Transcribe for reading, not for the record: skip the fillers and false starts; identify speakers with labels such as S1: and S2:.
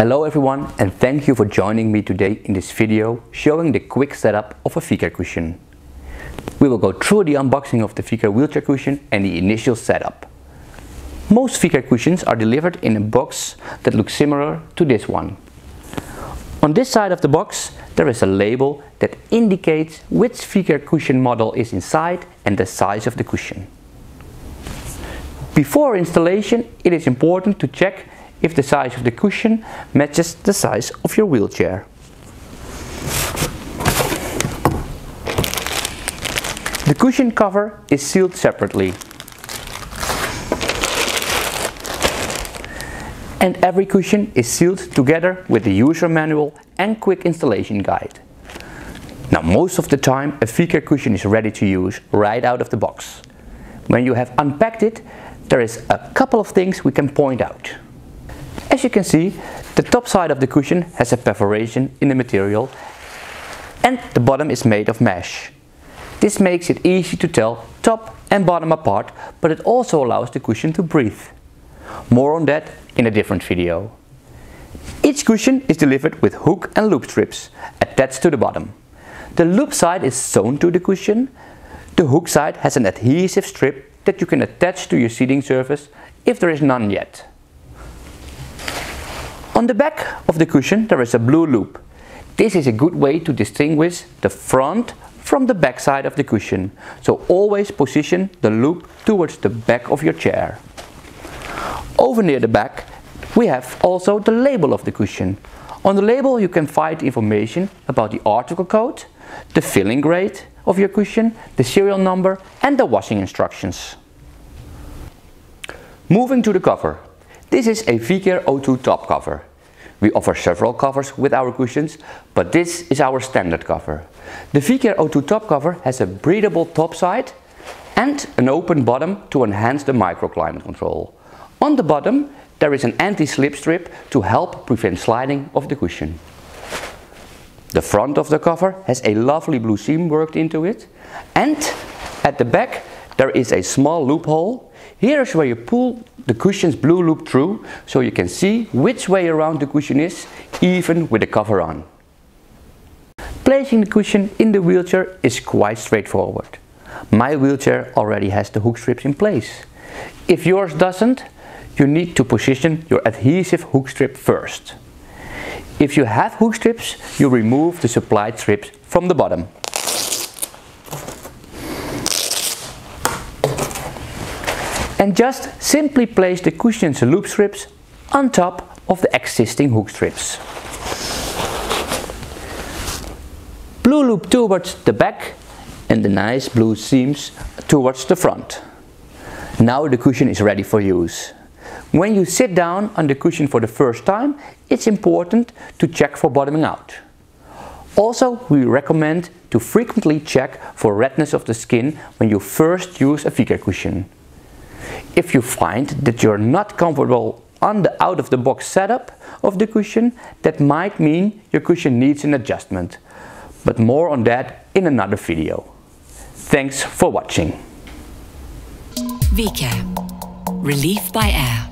S1: Hello everyone, and thank you for joining me today in this video showing the quick setup of a Vicair cushion. We will go through the unboxing of the Vicair wheelchair cushion and the initial setup. Most Vicair cushions are delivered in a box that looks similar to this one. On this side of the box there is a label that indicates which Vicair cushion model is inside and the size of the cushion. Before installation, it is important to check if the size of the cushion matches the size of your wheelchair. The cushion cover is sealed separately. And every cushion is sealed together with the user manual and quick installation guide. Now, most of the time a Vicair cushion is ready to use right out of the box. When you have unpacked it, there is a couple of things we can point out. As you can see, the top side of the cushion has a perforation in the material and the bottom is made of mesh. This makes it easy to tell top and bottom apart, but it also allows the cushion to breathe. More on that in a different video. Each cushion is delivered with hook and loop strips attached to the bottom. The loop side is sewn to the cushion. The hook side has an adhesive strip that you can attach to your seating surface if there is none yet. On the back of the cushion there is a blue loop. This is a good way to distinguish the front from the back side of the cushion, so always position the loop towards the back of your chair. Over near the back we have also the label of the cushion. On the label you can find information about the article code, the filling grade of your cushion, the serial number and the washing instructions. Moving to the cover. This is a Vicair O2 top cover. We offer several covers with our cushions, but this is our standard cover. The Vicair O2 top cover has a breathable top side and an open bottom to enhance the microclimate control. On the bottom there is an anti-slip strip to help prevent sliding of the cushion. The front of the cover has a lovely blue seam worked into it, and at the back there is a small loophole. Here is where you pull the cushion's blue loop through, so you can see which way around the cushion is, even with the cover on. Placing the cushion in the wheelchair is quite straightforward. My wheelchair already has the hook strips in place. If yours doesn't, you need to position your adhesive hook strip first. If you have hook strips, you remove the supplied strips from the bottom. And just simply place the cushion's loop strips on top of the existing hook strips. Blue loop towards the back and the nice blue seams towards the front. Now the cushion is ready for use. When you sit down on the cushion for the first time, it's important to check for bottoming out. Also, we recommend to frequently check for redness of the skin when you first use a Vicair cushion. If you find that you're not comfortable on the out-of-the-box setup of the cushion, that might mean your cushion needs an adjustment. But more on that in another video. Thanks for watching.
S2: Vicair. Relief by air.